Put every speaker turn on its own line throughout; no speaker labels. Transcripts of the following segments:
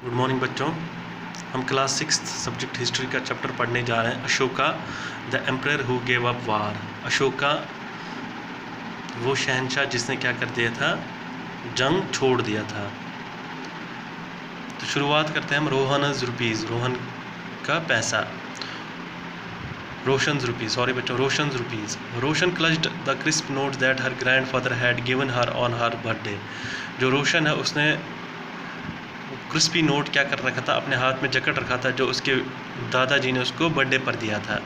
Good morning बच्चों। हम class 6 subject history का चैप्टर पढ़ने जा रहे हैं। Ashoka the emperor who gave up war. Ashoka वो शहंशाह जिसने क्या कर दिया था, जंग छोड़ दिया था। तो शुरुआत करते हैं हम रोहनज रुपीज़, रोहन का पैसा, रोशन्स रुपीज़, सॉरी बच्चों, Roshan's rupees. Roshan clutched the crisp notes that her grandfather had given her on her birthday. जो रोशन है उसने क्रिस्पी नोट क्या कर रखा था, अपने हाथ में जकड़ रखा था, जो उसके दादाजी ने उसको बर्थडे पर दिया था।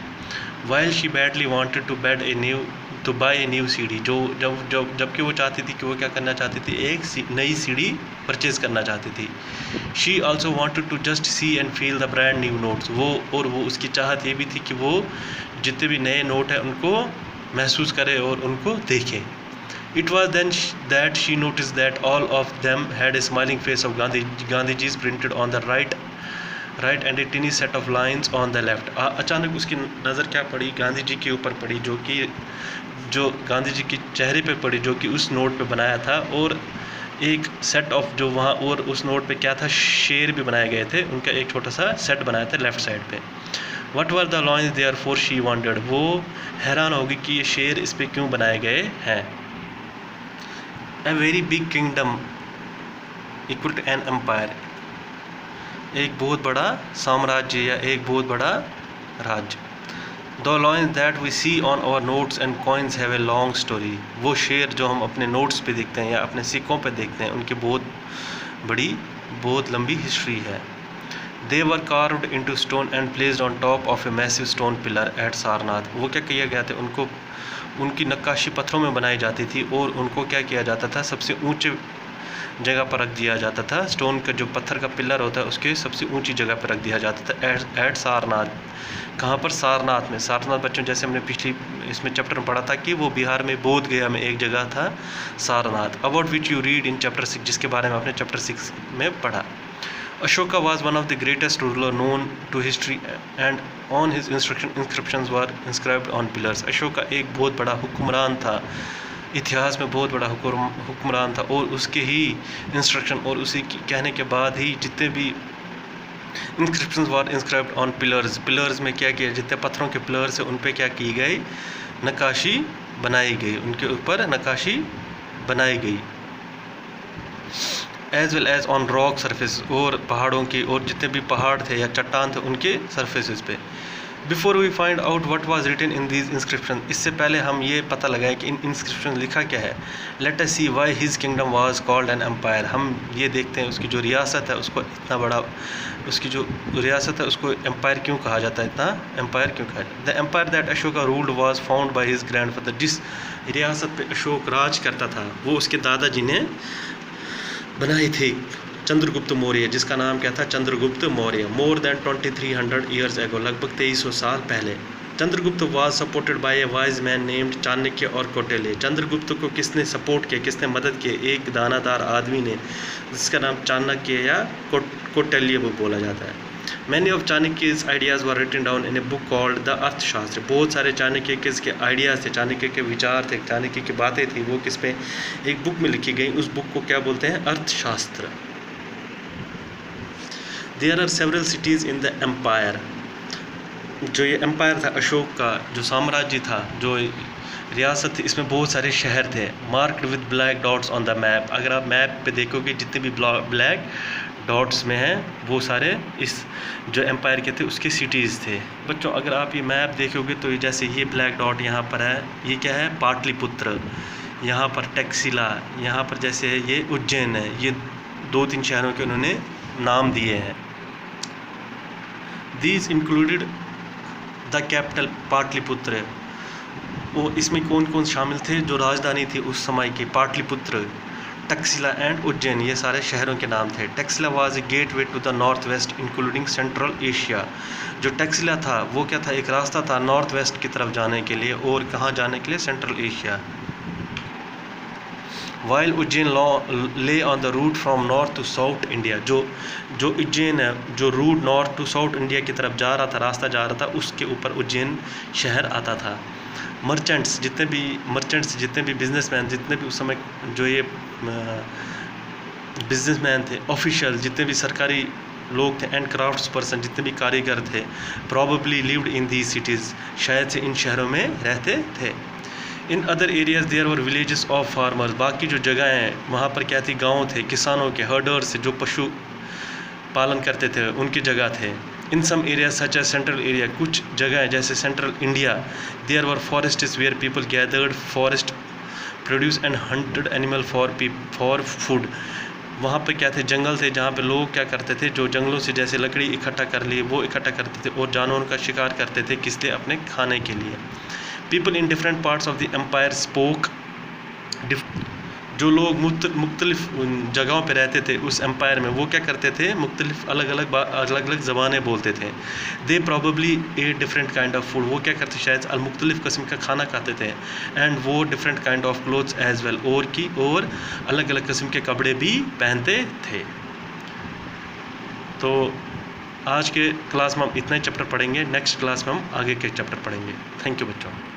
While she badly wanted to buy a new सीढ़ी, जबकि वो चाहती थी कि वो क्या करना चाहती थी, एक नई सीढ़ी परचेज़ करना चाहती थी। She also wanted to just see and feel the brand new notes. वो उसकी चाहत ये भी थी कि वो जितने भी नए नोट हैं उनको महसूस करे और उनको देखे। It was then that she noticed that all of them had a smiling face of Gandhiji's printed on the right and a teeny set of lines on the left. अचानक उसकी नज़र क्या पड़ी, गांधी जी के ऊपर पड़ी, जो गांधी जी के चेहरे पे पड़ी, जो कि उस नोट पे बनाया था, और एक सेट ऑफ जो वहाँ और उस नोट पे क्या था, शेर भी बनाए गए थे, उनका एक छोटा सा सेट बनाया था लेफ़्ट साइड पे। What were the lines therefore she wondered, वो हैरान होगी कि ये शेर इस पर क्यों बनाए गए हैं। A very big kingdom equal to an empire, एक बहुत बड़ा साम्राज्य या एक बहुत बड़ा राज्य। The lines that we see on our notes and coins have a long story, वो शेर जो हम अपने नोट्स पे देखते हैं या अपने सिक्कों पे देखते हैं, उनकी बहुत लंबी हिस्ट्री है। They were carved into stone and placed on top of a massive stone pillar at Sarnath. वो क्या किया गया था, उनकी नक्काशी पत्थरों में बनाई जाती थी और उनको क्या किया जाता था, सबसे ऊंचे जगह पर रख दिया जाता था। स्टोन का जो पत्थर का पिलर होता है उसके सबसे ऊंची जगह पर रख दिया जाता था एट सारनाथ। कहाँ पर? सारनाथ में। सारनाथ बच्चों जैसे हमने पिछली इसमें चैप्टर में पढ़ा था कि वो बिहार में बोध गया में एक जगह था Sarnath. About which you read in chapter 6, जिसके बारे में आपने चैप्टर 6 में पढ़ा। Ashoka was one of the greatest ruler known to history and on his inscriptions were inscribed on pillars. Ashoka एक बहुत बड़ा हुक्मरान था, इतिहास में बहुत बड़ा हुक्मरान था, और उसके ही इंस्ट्रक्शन और उसी कहने के बाद ही जितने भी inscriptions were inscribed on pillars, pillars में क्या किया, जितने पत्थरों के पिलर्स हैं उन पे क्या की गई, नक्काशी बनाई गई, उनके ऊपर नक्काशी बनाई गई। As well as on rock surface, और पहाड़ों की, और जितने भी पहाड़ थे या चट्टान थे उनके सरफेसेस पे। Before we find out what was written in these inscription, इससे पहले हम ये पता लगाए कि इन इंस्क्रिप्शन लिखा क्या है। Let us see why his kingdom was called an empire. हम ये देखते हैं उसकी जो रियासत है उसको इतना बड़ा, उसकी जो रियासत है उसको एम्पायर क्यों कहा जाता है, इतना एम्पायर क्यों कहा जाता है। The empire that Ashoka ruled was found by his grandfather, जिस रियासत पे अशोक राज करता था वो उसके दादाजी ने बनाई थी, चंद्रगुप्त मौर्य, जिसका नाम क्या था, Chandragupta Maurya. More than 2300 years ago, लगभग 2300 साल पहले। Chandragupta was supported by A wise man named Chanakya और कौटिल्य। चंद्रगुप्त को किसने सपोर्ट किया, किसने मदद की, एक दानादार आदमी ने, जिसका नाम चाणक्य या कौटिल्य वो बोला जाता है। Many of Chanakya's ideas were written down in a book called the Arthashastra. बहुत सारे चाणक्य के आइडियाज़ थे, चाणक्य के विचार थे, चाणक्य की बातें थी, वो किस पे, एक बुक में लिखी गई। उस बुक को क्या बोलते हैं, अर्थशास्त्र। There are several cities in the empire. जो ये एम्पायर था अशोक का, जो साम्राज्य था, जो रियासत थी, इसमें बहुत सारे शहर थे। Marked with black dots on the map. अगर आप मैप पे देखोगे जितने भी ब्लैक डॉट्स में हैं वो सारे इस जो एम्पायर के थे उसके सिटीज़ थे। बच्चों अगर आप ये मैप देखोगे तो जैसे ये ब्लैक डॉट यहाँ पर है, ये क्या है, पाटलिपुत्र, यहाँ पर टैक्सिला, यहाँ पर जैसे है ये उज्जैन है। ये 2-3 शहरों के उन्होंने नाम दिए हैं। These included the capital Pataliputra. वो इसमें कौन कौन शामिल थे, जो राजधानी थी उस समय की, पाटलिपुत्र, टैक्सिला एंड उज्जैन, ये सारे शहरों के नाम थे। Taxila was a gateway to the north west including Central Asia. जो टैक्सिला था वो क्या था, एक रास्ता था नॉर्थ वेस्ट की तरफ जाने के लिए, और कहाँ जाने के लिए, central Asia. While Ujjain lay on the route from north to south India, जो उज्जैन है, जो route north to south India की तरफ जा रहा था, रास्ता जा रहा था, उसके ऊपर उज्जैन शहर आता था। मर्चेंट्स, जितने भी बिजनेसमैन, जितने भी उस समय जो ये बिजनेसमैन थे, ऑफिशियल जितने भी सरकारी लोग थे, एंड क्राफ्ट्स पर्सन जितने भी कारीगर थे, probably lived in the cities, शायद से इन शहरों में रहते थे। In other areas there were villages of farmers, बाकी जो जगह हैं वहाँ पर क्या थी, गाँव थे किसानों के, हर्डर्स जो पशु पालन करते थे उनकी जगह थे। In some area such as central area, कुछ जगह है जैसे central India, there were forests where people gathered forest produce and hunted animal for food, वहाँ पे क्या थे, जंगल थे जहाँ पे लोग क्या करते थे, जो जंगलों से जैसे लकड़ी इकट्ठा कर ली वो इकट्ठा करते थे और जानवरों का शिकार करते थे, किस लिए, अपने खाने के लिए। People in different parts of the empire spoke, जो लोग मुख्तलिफ जगहों पे रहते थे उस एम्पायर में, वो क्या करते थे, मुख्तलिफ अलग अलग ज़बानें बोलते थे। They probably a different kind of food, वो क्या करते, शायद मुख्तलिफ किस्म का खाना खाते थे। एंड वो different kind of clothes as well, और अलग अलग किस्म के कपड़े भी पहनते थे। तो आज के क्लास में हम इतना ही चैप्टर पढ़ेंगे, नेक्स्ट क्लास में हम आगे के चैप्टर पढ़ेंगे। थैंक यू बच्चों।